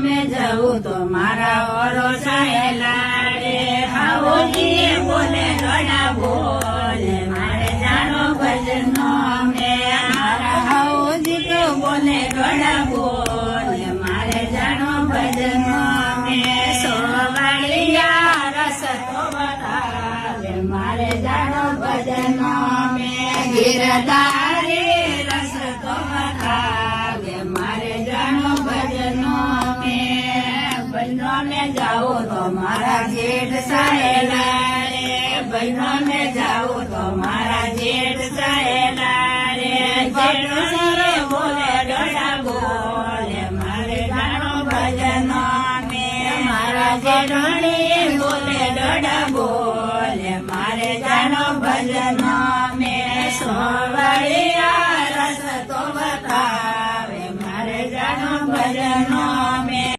में जाऊं तो मारा ओरो साहेलारे हाओजी बोले गड़ा बोले मारे जानो भजनो में मारा हाओजी तो बोले गड़ा बोले मारे जानो भजनो में सोवाड़िया रस तो बतावे मारे जानो भजनो में गिरधारी रस तो बतावे मारे जानो भजनो में जाओ तो मारा जेठ साहेला रे बहनों में जाओ तो मारा जेठ साहेला रे जेठ सारे बोले डोडा बोले मारे जानो भजनो में मारा जेठोनी बोले डोडा बोले मारे जानो भजनो